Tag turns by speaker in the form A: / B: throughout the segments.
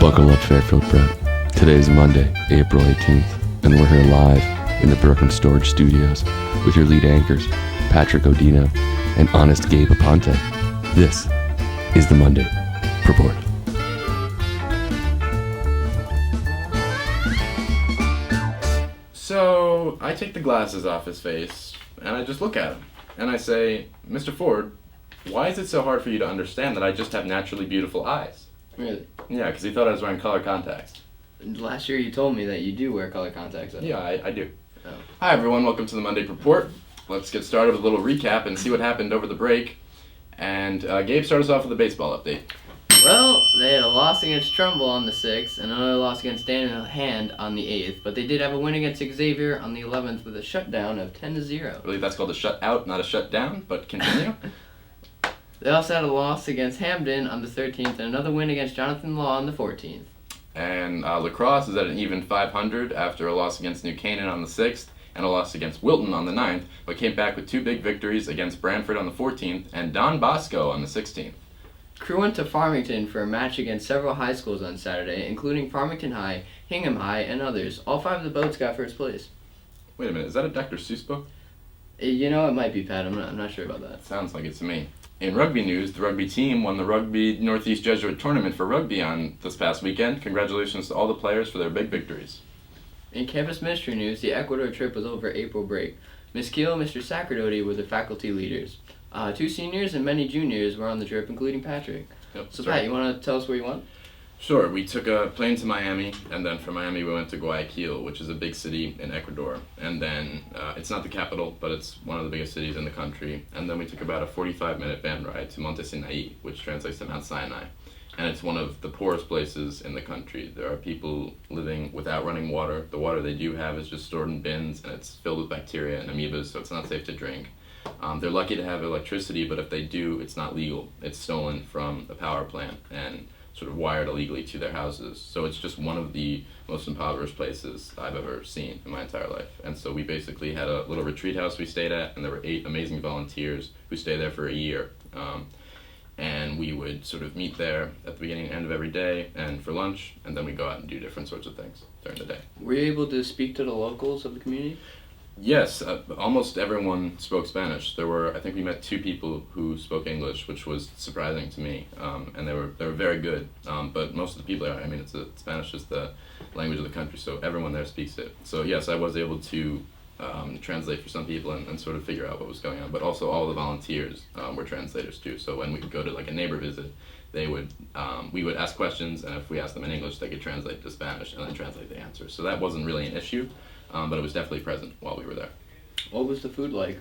A: Buckle up, Fairfield Prep. Today is Monday, April 18th, and we're here live in the Brooklyn Storage Studios with your lead anchors, Patrick Godino and honest Gabe Aponte. This is the Monday Preport.
B: So I take the glasses off his face and I just look at him and I say, Mr. Ford, why is it so hard for you to understand that I just have naturally beautiful eyes?
C: Really?
B: Yeah, because he thought I was wearing color contacts.
C: Last year you told me that you do wear color contacts. Though.
B: Yeah, I do.
C: Oh.
B: Hi everyone, welcome to the Monday Preport. Let's get started with a little recap and see what happened over the break. And Gabe, start us off with a baseball update.
C: Well, they had a loss against Trumbull on the 6th and another loss against Hand on the 8th, but they did have a win against Xavier on the 11th with a shutdown of 10-0.
B: I believe that's called a shutout, not a shutdown, but continue.
C: They also had a loss against Hamden on the 13th and another win against Jonathan Law on the 14th.
B: And Lacrosse is at an even 500 after a loss against New Canaan on the 6th and a loss against Wilton on the 9th, but came back with two big victories against Brantford on the 14th and Don Bosco on the 16th.
C: Crew went to Farmington for a match against several high schools on Saturday, including Farmington High, Hingham High, and others. All five of the boats got first place.
B: Wait a minute, is that a Dr. Seuss book?
C: You know, it might be, Pat. I'm not sure about that.
B: Sounds like it to me. In rugby news, the rugby team won the Rugby Northeast Jesuit Tournament for rugby on this past weekend. Congratulations to all the players for their big victories.
C: In campus ministry news, the Ecuador trip was over April break. Ms. Keel and Mr. Sacerdote were the faculty leaders. Two seniors and many juniors were on the trip, including Patrick.
B: Yep,
C: So,
B: sorry.
C: Pat, you want to tell us where you went?
B: Sure, we took a plane to Miami, and then from Miami we went to Guayaquil, which is a big city in Ecuador. And then, it's not the capital, but it's one of the biggest cities in the country. And then we took about a 45-minute van ride to Monte Sinai, which translates to Mount Sinai. And it's one of the poorest places in the country. There are people living without running water. The water they do have is just stored in bins, and it's filled with bacteria and amoebas, so it's not safe to drink. They're lucky to have electricity, but if they do, it's not legal. It's stolen from the power plant and sort of wired illegally to their houses. So it's just one of the most impoverished places I've ever seen in my entire life. And so we basically had a little retreat house we stayed at, and there were 8 amazing volunteers who stayed there for a year. And we would sort of meet there at the beginning and end of every day and for lunch, and then we'd go out and do different sorts of things during the day.
C: Were you able to speak to the locals of the community?
B: Yes, almost everyone spoke Spanish. I think we met 2 people who spoke English, which was surprising to me, and they were very good. But most of the people there, Spanish is the language of the country, so everyone there speaks it. So yes, I was able to translate for some people and sort of figure out what was going on. But also all the volunteers were translators too. So when we would go to like a neighbor visit, we would ask questions, and if we asked them in English, they could translate to Spanish and then translate the answers. So that wasn't really an issue. But it was definitely present while we were there.
C: What was the food like?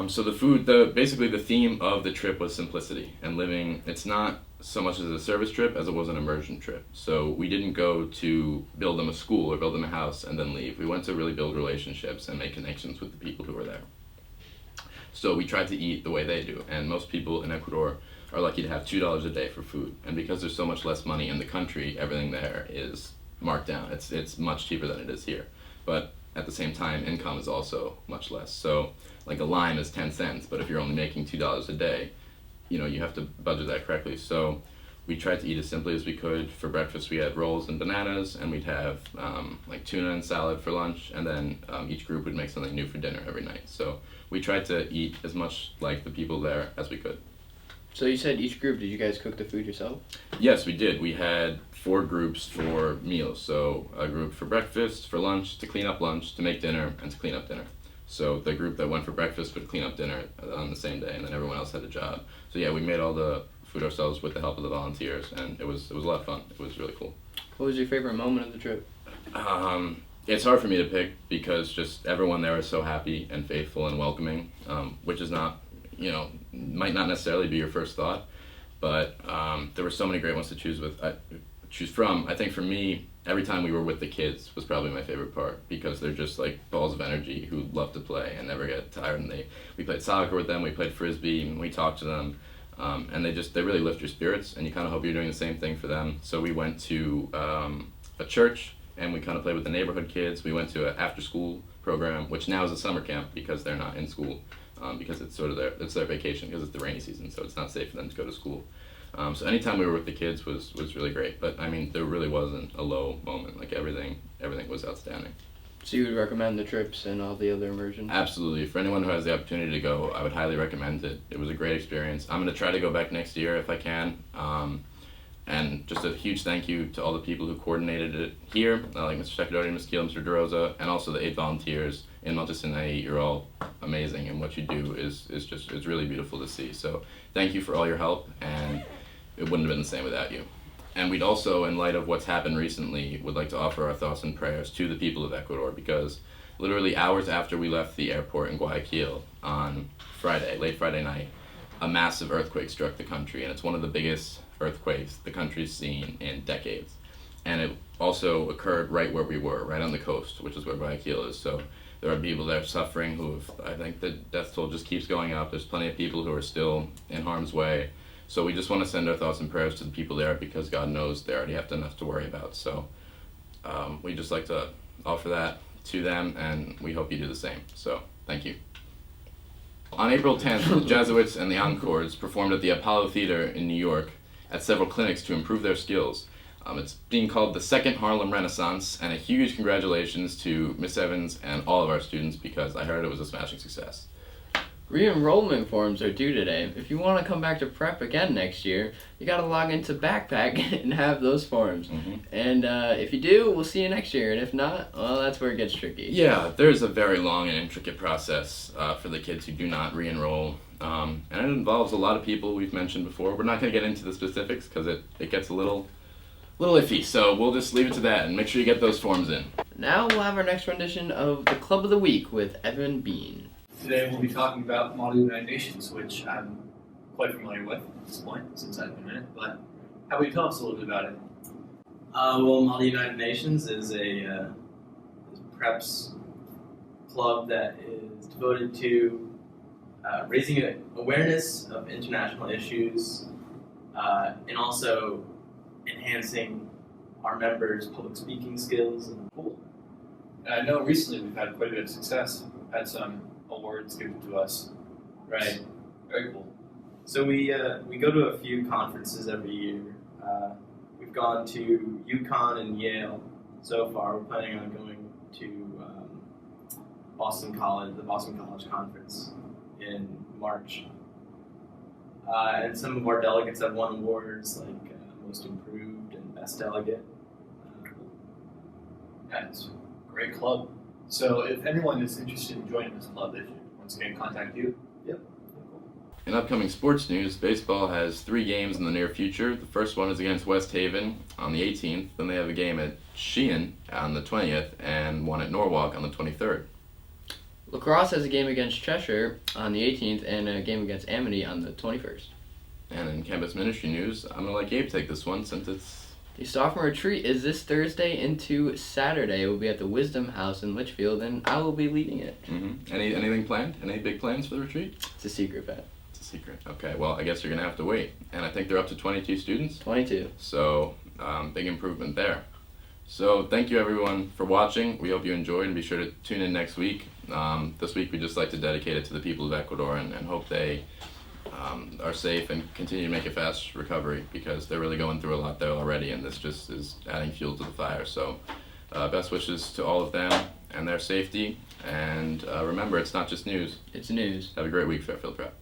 B: So the food, basically the theme of the trip was simplicity and living. It's not so much as a service trip as it was an immersion trip. So we didn't go to build them a school or build them a house and then leave. We went to really build relationships and make connections with the people who were there. So we tried to eat the way they do. And most people in Ecuador are lucky to have $2 a day for food. And because there's so much less money in the country, everything there is marked down. It's much cheaper than it is here. But at the same time, income is also much less. So like a lime is 10 cents, but if you're only making $2 a day, you have to budget that correctly. So we tried to eat as simply as we could. For breakfast, we had rolls and bananas, and we'd have like tuna and salad for lunch, and then each group would make something new for dinner every night. So we tried to eat as much like the people there as we could.
C: So you said each group, did you guys cook the food yourself?
B: Yes, we did. We had 4 groups for meals. So a group for breakfast, for lunch, to clean up lunch, to make dinner, and to clean up dinner. So the group that went for breakfast would clean up dinner on the same day, and then everyone else had a job. So yeah, we made all the food ourselves with the help of the volunteers, and it was a lot of fun. It was really cool.
C: What was your favorite moment of the trip?
B: It's hard for me to pick because just everyone there is so happy and faithful and welcoming, which is not, might not necessarily be your first thought, but there were so many great ones to choose from. I think for me, every time we were with the kids was probably my favorite part because they're just like balls of energy who love to play and never get tired. And we played soccer with them, we played frisbee, and we talked to them, and they really lift your spirits, and you kind of hope you're doing the same thing for them. So we went to a church, and we kind of played with the neighborhood kids. We went to an after-school program, which now is a summer camp because they're not in school, because it's sort of their vacation because it's the rainy season, so it's not safe for them to go to school. So anytime we were with the kids was really great. But I mean, there really wasn't a low moment. Like everything was outstanding.
C: So you would recommend the trips and all the other immersions?
B: Absolutely. For anyone who has the opportunity to go, I would highly recommend it. It was a great experience. I'm going to try to go back next year if I can. And just a huge thank you to all the people who coordinated it here, like Mr. Sacerdoti, Ms. Keel, Mr. DeRosa, and also the 8 volunteers in Montesinai. You're all amazing, and what you do is it's really beautiful to see. So thank you for all your help, and it wouldn't have been the same without you. And we'd also, in light of what's happened recently, would like to offer our thoughts and prayers to the people of Ecuador, because literally hours after we left the airport in Guayaquil on Friday, late Friday night, a massive earthquake struck the country, and it's one of the biggest earthquakes the country's seen in decades. And it also occurred right where we were, right on the coast, which is where Guayaquil is. So there are people there suffering I think the death toll just keeps going up. There's plenty of people who are still in harm's way. So we just want to send our thoughts and prayers to the people there, because God knows they already have enough to worry about. So we just like to offer that to them, and we hope you do the same. So thank you. On April 10th, the Jesuits and the Encores performed at the Apollo Theater in New York at several clinics to improve their skills. It's being called the Second Harlem Renaissance, and a huge congratulations to Miss Evans and all of our students, because I heard it was a smashing success.
C: Re-enrollment forms are due today. If you want to come back to prep again next year, you got to log into Backpack and have those forms.
B: Mm-hmm.
C: And if you do, we'll see you next year. And if not, well, that's where it gets tricky.
B: Yeah, there's a very long and intricate process for the kids who do not re-enroll. And it involves a lot of people we've mentioned before. We're not going to get into the specifics because it gets a little iffy. So we'll just leave it to that and make sure you get those forms in.
C: Now we'll have our next rendition of the Club of the Week with Evan Bean.
D: Today we'll be talking about Model United Nations, which I'm quite familiar with at this point, since I've been in it, but how about you tell us a little bit about it?
E: Well, Model United Nations is a preps club that is devoted to raising awareness of international issues and also enhancing our members' public speaking skills.
D: Cool. And I know recently we've had quite a bit of success. We've had some awards given to us.
E: Right.
D: Very cool.
E: So we go to a few conferences every year. We've gone to UConn and Yale so far. We're planning on going to Boston College, the Boston College Conference in March. And some of our delegates have won awards like Most Improved and Best Delegate.
D: Yeah, it's a great club. So if anyone is interested in joining this club, they should once again contact you.
E: Yep.
B: In upcoming sports news, baseball has 3 games in the near future. The first one is against West Haven on the 18th. Then they have a game at Sheehan on the 20th and one at Norwalk on the 23rd.
C: Lacrosse has a game against Cheshire on the 18th and a game against Amity on the 21st.
B: And in campus ministry news, I'm going to let Gabe take this one since it's...
C: The sophomore retreat is this Thursday into Saturday. It will be at the Wisdom House in Litchfield, and I will be leading it.
B: Mm-hmm. Anything planned? Any big plans for the retreat?
C: It's a secret, Pat.
B: It's a secret. Okay, well, I guess you're going to have to wait. And I think they're up to 22 students.
C: 22.
B: So, big improvement there. So, thank you everyone for watching. We hope you enjoyed, and be sure to tune in next week. This week, we just like to dedicate it to the people of Ecuador and hope they are safe and continue to make a fast recovery, because they're really going through a lot there already, and this just is adding fuel to the fire. So best wishes to all of them and their safety, and remember, it's not just news.
C: It's news.
B: Have a great week, Fairfield Prep.